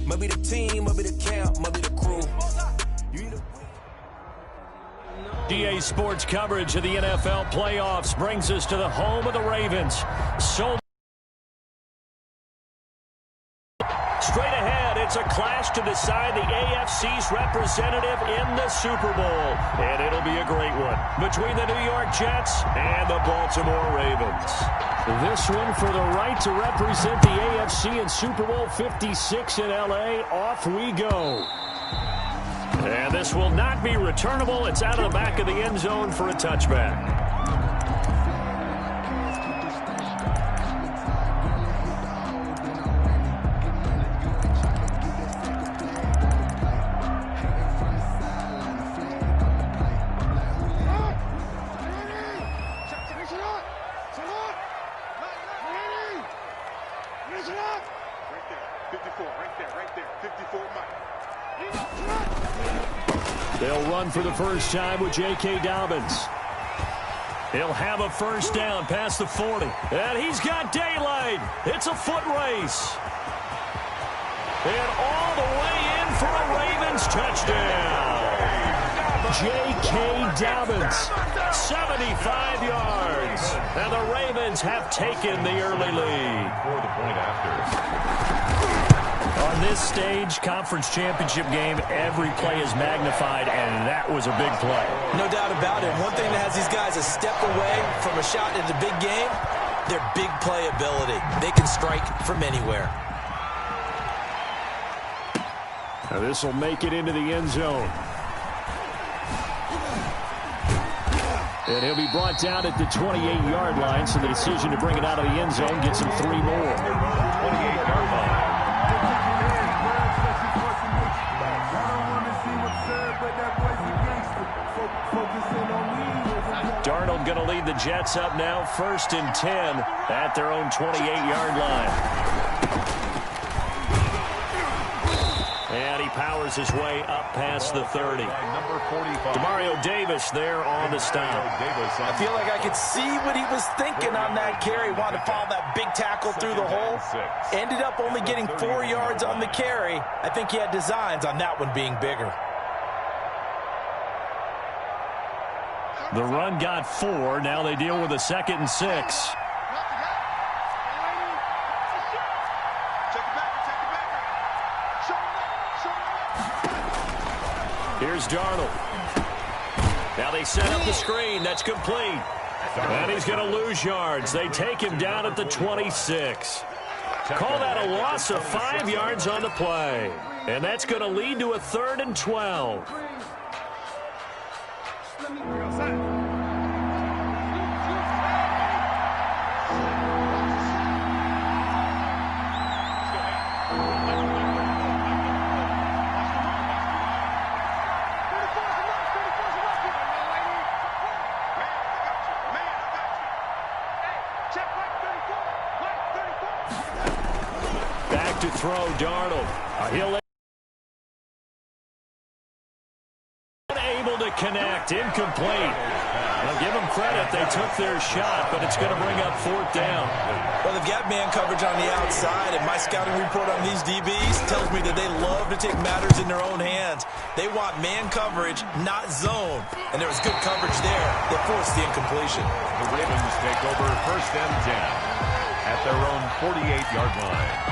Maybe the team, maybe the camp, maybe the crew. DA Sports coverage of the NFL playoffs brings us to the home of the Ravens. Straight ahead, it's a clash to decide the AFC's representative in the Super Bowl. And it'll be a great one between the New York Jets and the Baltimore Ravens. This one for the right to represent the AFC in Super Bowl 56 in L.A. Off we go. And this will not be returnable. It's out of the back of the end zone for a touchback. They'll run for the first time with J.K. Dobbins. He'll have a first down past the 40. And he's got daylight. It's a foot race. And all the way in for a Ravens touchdown. J.K. Dobbins, 75 yards. And the Ravens have taken the early lead. For the point after. On this stage, conference championship game, every play is magnified, and that was a big play. No doubt about it. One thing that has these guys a step away from a shot in the big game, their big play ability. They can strike from anywhere. Now this will make it into the end zone. And he'll be brought down at the 28-yard line, so the decision to bring it out of the end zone gets him 3 more. 28-yard line. Darnold going to lead the Jets up now, 1st and 10 at their own 28-yard line. And he powers his way up past the 30. Number 45. Demario Davis there on the stop. I feel like I could see what he was thinking on that carry. Wanted to follow that big tackle through the hole. Ended up only getting 4 yards on the carry. I think he had designs on that one being bigger. The run got 4. Now they deal with a 2nd and 6. Here's Darnold. Now they set up the screen. That's complete. And he's going to lose yards. They take him down at the 26. Call that a loss of 5 yards on the play. And that's going to lead to a 3rd and 12. Back to throw, Darnold. He'll unable to connect, incomplete. I'll give them credit, they took their shot, but it's going to bring up 4th down. Well, they've got man coverage on the outside, and my scouting report on these DBs tells me that they love to take matters in their own hands. They want man coverage, not zone, and there was good coverage there that forced the incompletion. The Ravens take over 1st and 10 at their own 48-yard line.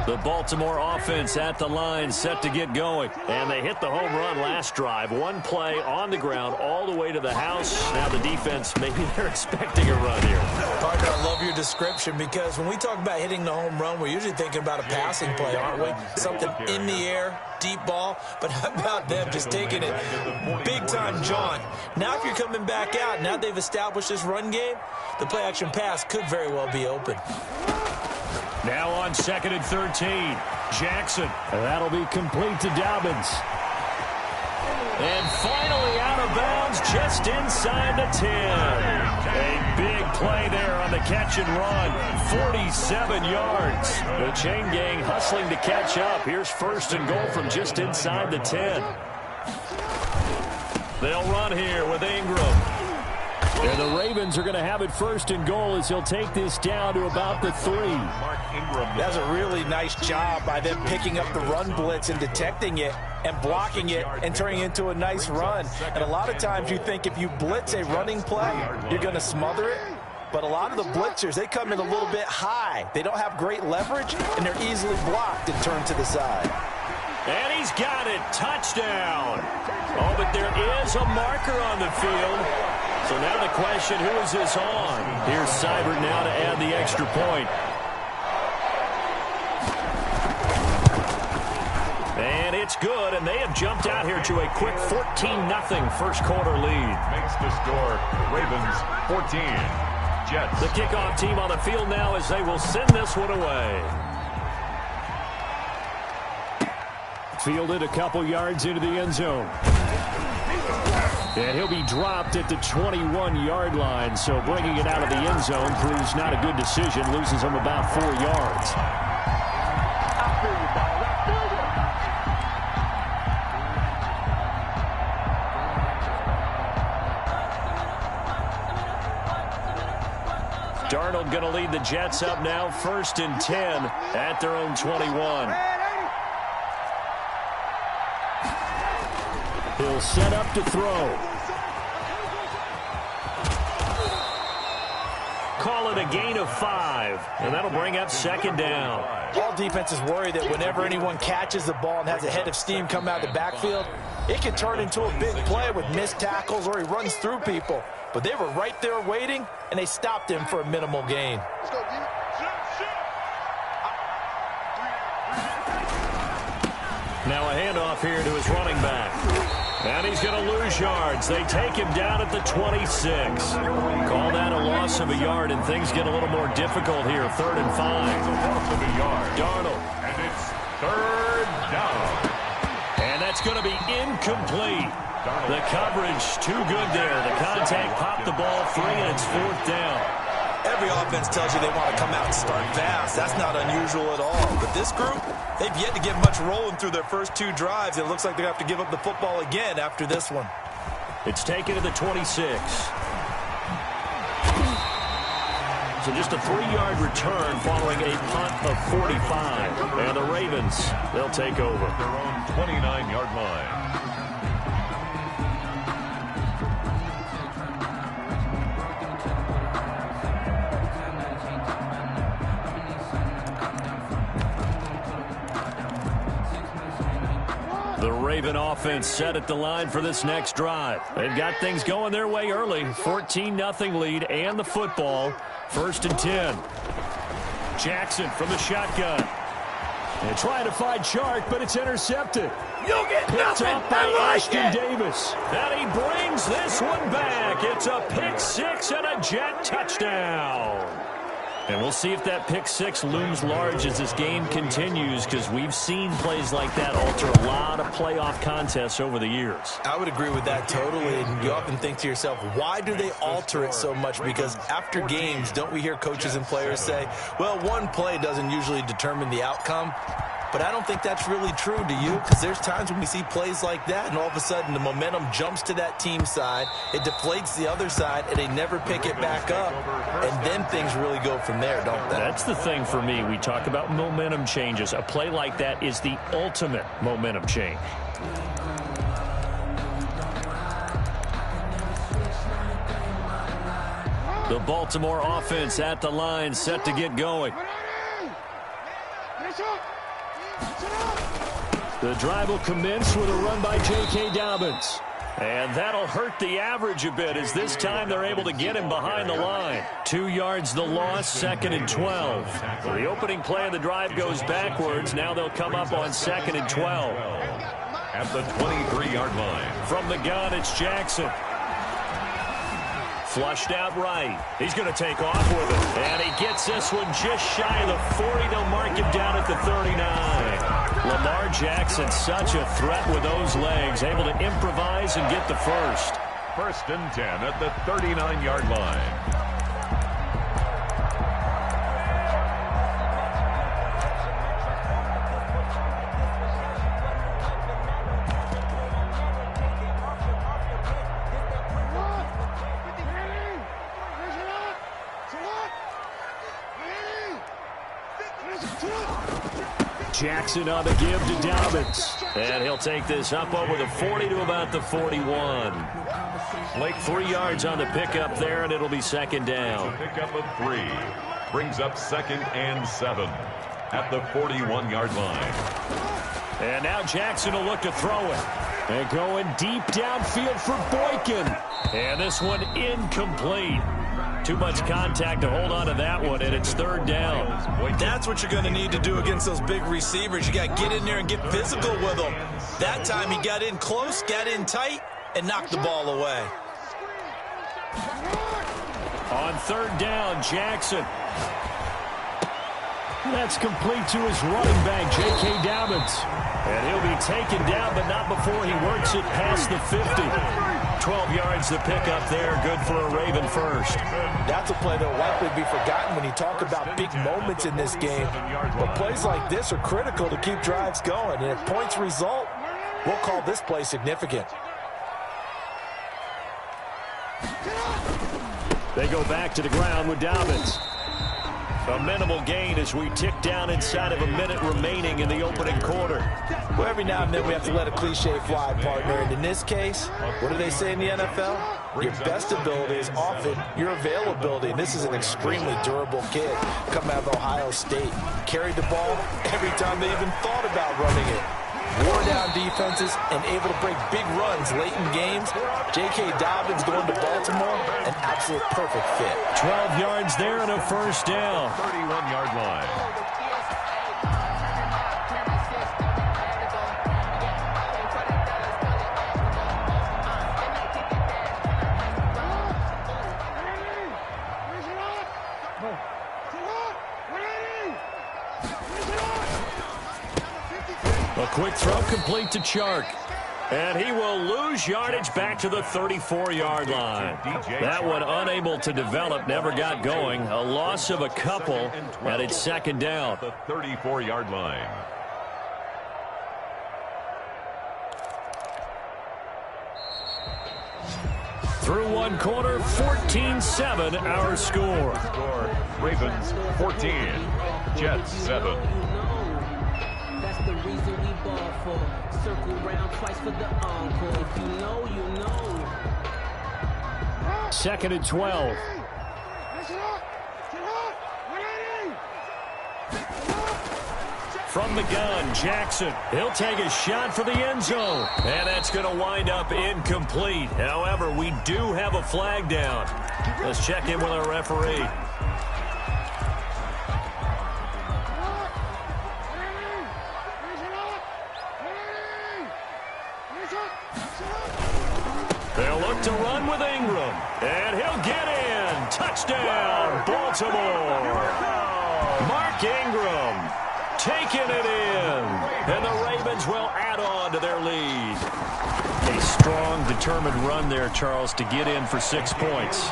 The Baltimore offense at the line, set to get going. And they hit the home run last drive. One play on the ground all the way to the house. Now the defense, maybe they're expecting a run here. Partner, I love your description because when we talk about hitting the home run, we're usually thinking about a passing play, aren't we? Something in the air, deep ball. But how about them just taking it big-time jaunt? Now if you're coming back out, now they've established this run game, the play-action pass could very well be open. Now on 2nd and 13, Jackson. That'll be complete to Dobbins. And finally out of bounds just inside the 10. A big play there on the catch and run. 47 yards. The chain gang hustling to catch up. Here's 1st and goal from just inside the 10. They'll run here with Ingram. And the Ravens are going to have it first and goal as he'll take this down to about the 3. Mark Ingram. That's a really nice job by them picking up the run blitz and detecting it and blocking it and turning it into a nice run. And a lot of times you think if you blitz a running play, you're going to smother it. But a lot of the blitzers, they come in a little bit high. They don't have great leverage, and they're easily blocked and turned to the side. And he's got it. Touchdown. Oh, but there is a marker on the field. So now the question, who is this on? Here's Seibert now to add the extra point. And it's good, and they have jumped out here to a quick 14-0 first quarter lead. Makes the score Ravens 14. Jets. The kickoff team on the field now as they will send this one away. Fielded a couple yards into the end zone. And he'll be dropped at the 21-yard line, so bringing it out of the end zone proves not a good decision. Loses him about 4 yards. Darnold going to lead the Jets up now, 1st and 10 at their own 21. He'll set up to throw. Call it a gain of 5, and that'll bring up 2nd down. All defenses worry that whenever anyone catches the ball and has a head of steam come out of the backfield, it can turn into a big play with missed tackles or he runs through people. But they were right there waiting, and they stopped him for a minimal gain. Now a handoff here to his running back. And he's going to lose yards. They take him down at the 26. Call that a loss of a yard, and things get a little more difficult here. 3rd and 5. Loss of a yard. Darnold. And it's 3rd down. And that's going to be incomplete. The coverage too good there. The contact popped the ball free, and it's 4th down. Every offense tells you they want to come out and start fast. That's not unusual at all. But this group, they've yet to get much rolling through their first 2 drives. It looks like they have to give up the football again after this one. It's taken to the 26. So just a 3-yard return following a punt of 45. And the Ravens, they'll take over. Their own 29-yard line. The Raven offense set at the line for this next drive. They've got things going their way early. 14-0 lead and the football. 1st and 10. Jackson from the shotgun. And trying to find Chark, but it's intercepted. You'll get Picked nothing. up by I like Ashton it. Davis. And he brings this one back. It's a pick 6 and a Jet touchdown. And we'll see if that pick 6 looms large as this game continues, because we've seen plays like that alter a lot of playoff contests over the years. I would agree with that totally. And you often think to yourself, why do they alter it so much? Because after games, don't we hear coaches and players say, well, one play doesn't usually determine the outcome? But I don't think that's really true, do you? Because there's times when we see plays like that, and all of a sudden the momentum jumps to that team side, it deflates the other side, and they never pick it back up. And then things really go from there, don't they? That's the thing for me. We talk about momentum changes. A play like that is the ultimate momentum change. The Baltimore offense at the line, set to get going. The drive will commence with a run by J.K. Dobbins. And that'll hurt the average a bit, as this time they're able to get him behind the line. 2 yards the loss, 2nd and 12. The opening play of the drive goes backwards. Now they'll come up on 2nd and 12. At the 23-yard line. From the gun, it's Jackson. Flushed out right. He's going to take off with it. And he gets this one just shy of the 40. They'll mark him down at the 39. Lamar Jackson, such a threat with those legs, able to improvise and get the first. 1st and 10 at the 39-yard line. Jackson on the give to Dobbins. And he'll take this up over the 40 to about the 41. Like 3 yards on the pickup there, and it'll be second down. Pickup of 3 brings up 2nd and 7 at the 41-yard line. And now Jackson will look to throw it. And going deep downfield for Boykin. And this one incomplete. Too much contact to hold on to that one, and it's 3rd down. That's what you're going to need to do against those big receivers. You got to get in there and get physical with them. That time he got in close, got in tight, and knocked the ball away. On 3rd down, Jackson. That's complete to his running back, J.K. Dobbins. And he'll be taken down, but not before he works it past the 50. 12 yards to pick up there. Good for a Raven first. That's a play that will likely be forgotten when you talk about big moments in this game. But plays like this are critical to keep drives going. And if points result, we'll call this play significant. They go back to the ground with Dobbins. A minimal gain as we tick down inside of a minute remaining in the opening quarter. Well, every now and then we have to let a cliche fly, partner. And in this case, what do they say in the NFL? Your best ability is often your availability. And this is an extremely durable kid coming out of Ohio State. Carried the ball every time they even thought about running it. Wore down defenses and able to break big runs late in games. J.K. Dobbins going to Baltimore, an absolute perfect fit. 12 yards there and a first down. 31-yard line. A quick throw complete to Chark. And he will lose yardage back to the 34-yard line. That one unable to develop, never got going. A loss of a couple, and it's second down. The 34-yard line. Through one quarter, 14-7 our score. Ravens 14, Jets 7. That's the reason we ball for. Circle round twice for the encore. If you know, you know. 2nd and 12. From the gun, Jackson. He'll take a shot for the end zone. And that's going to wind up incomplete. However, we do have a flag down. Let's check in with our referee. They'll look to run with Ingram. And he'll get in. Touchdown, Baltimore. Mark Ingram taking it in. And the Ravens will add on to their lead. A strong, determined run there, Charles, to get in for 6 points.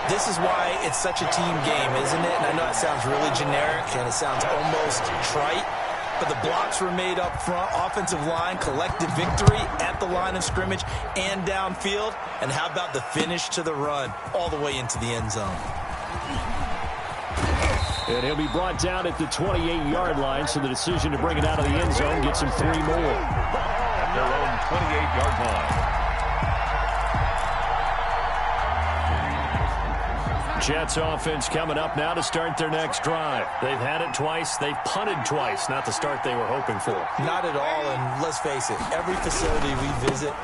This is why it's such a team game, isn't it? And I know it sounds really generic and it sounds almost trite. But the blocks were made up front. Offensive line, collective victory at the line of scrimmage and downfield. And how about the finish to the run all the way into the end zone? And he'll be brought down at the 28-yard line, so the decision to bring it out of the end zone gets him 3 more. At their own 28-yard line. Jets offense coming up now to start their next drive. They've had it twice. They've punted twice. Not the start they were hoping for. Not at all, and let's face it, every facility we visit,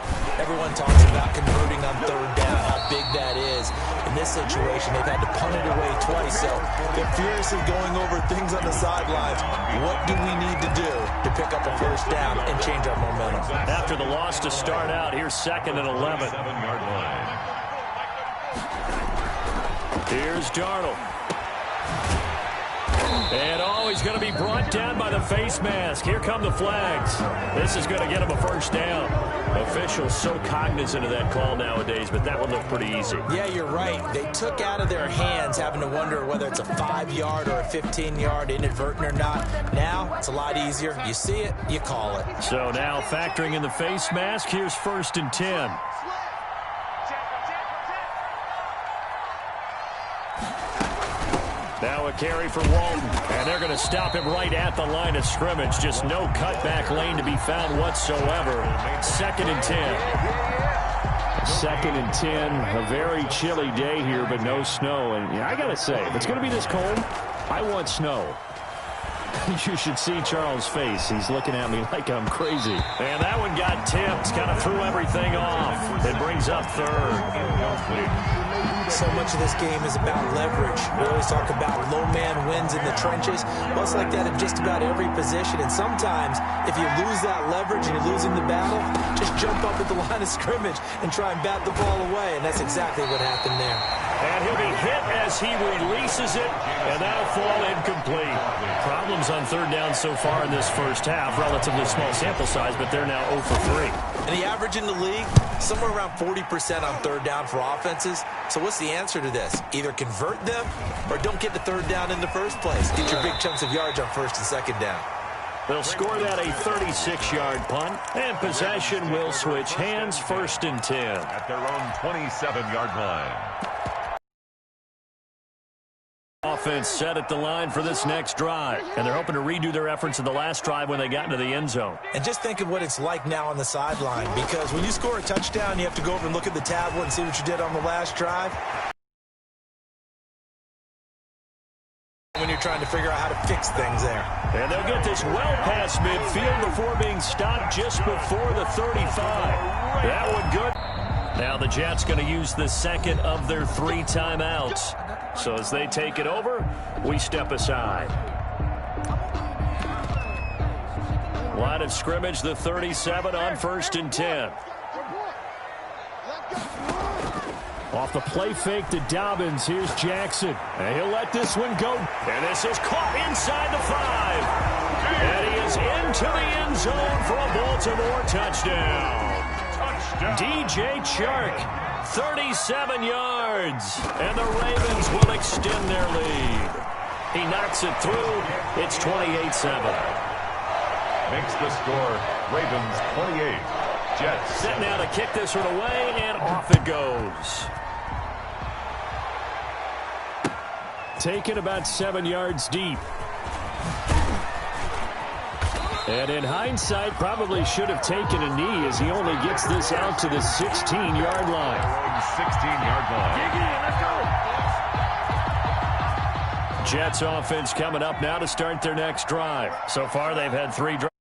everyone talks about converting on 3rd down, how big that is. In this situation, they've had to punt it away twice, so they're furiously going over things on the sidelines. What do we need to do to pick up a first down and change our momentum? After the loss to start out, here's 2nd and 11. 7-yard line. Here's Darnold. And he's going to be brought down by the face mask. Here come the flags. This is going to get him a first down. Officials so cognizant of that call nowadays, but that one looked pretty easy. Yeah, you're right. They took out of their hands having to wonder whether it's a 5-yard or a 15-yard, inadvertent or not. Now, it's a lot easier. You see it, you call it. So now factoring in the face mask, here's 1st and 10. Now a carry for Walton. And they're going to stop him right at the line of scrimmage. Just no cutback lane to be found whatsoever. 2nd and 10. 2nd and 10. A very chilly day here, but no snow. And I got to say, if it's going to be this cold, I want snow. You should see Charles' face. He's looking at me like I'm crazy. And that one got tipped. Kind of threw everything off. It brings up 3rd. So much of this game is about leverage. We always talk about low man wins in the trenches. Well, it's like that in just about every position. And sometimes, if you lose that leverage and you're losing the battle, just jump up at the line of scrimmage and try and bat the ball away. And that's exactly what happened there. And he'll be hit as he releases it, and that'll fall incomplete. Problems on 3rd down so far in this first half. Relatively small sample size, but they're now 0 for 3. And the average in the league, somewhere around 40% on 3rd down for offenses. So what's the answer to this? Either convert them or don't get the 3rd down in the first place. Get your big chunks of yards on 1st and 2nd down. They'll score that a 36-yard punt, and possession will switch hands. 1st and 10. At their own 27-yard line. Offense set at the line for this next drive, and they're hoping to redo their efforts in the last drive when they got into the end zone. And just think of what it's like now on the sideline, because when you score a touchdown, you have to go over and look at the tablet and see what you did on the last drive. When you're trying to figure out how to fix things there. And they'll get this well past midfield before being stopped just before the 35. That one good. Now the Jets going to use the 2nd of their 3 timeouts. So as they take it over, we step aside. Line of scrimmage, the 37 on 1st and 10. Off the play fake to Dobbins, here's Jackson. And he'll let this one go. And this is caught inside the 5. And he is into the end zone for a Baltimore touchdown. DJ Chark, 37 yards, and the Ravens will extend their lead. He knocks it through. It's 28-7. Makes the score Ravens 28. Jets. Set now to kick this one away, and off it goes. Taken about 7 yards deep. And in hindsight, probably should have taken a knee as he only gets this out to the 16-yard line. 16-yard line. Jets offense coming up now to start their next drive. So far, they've had 3 drives.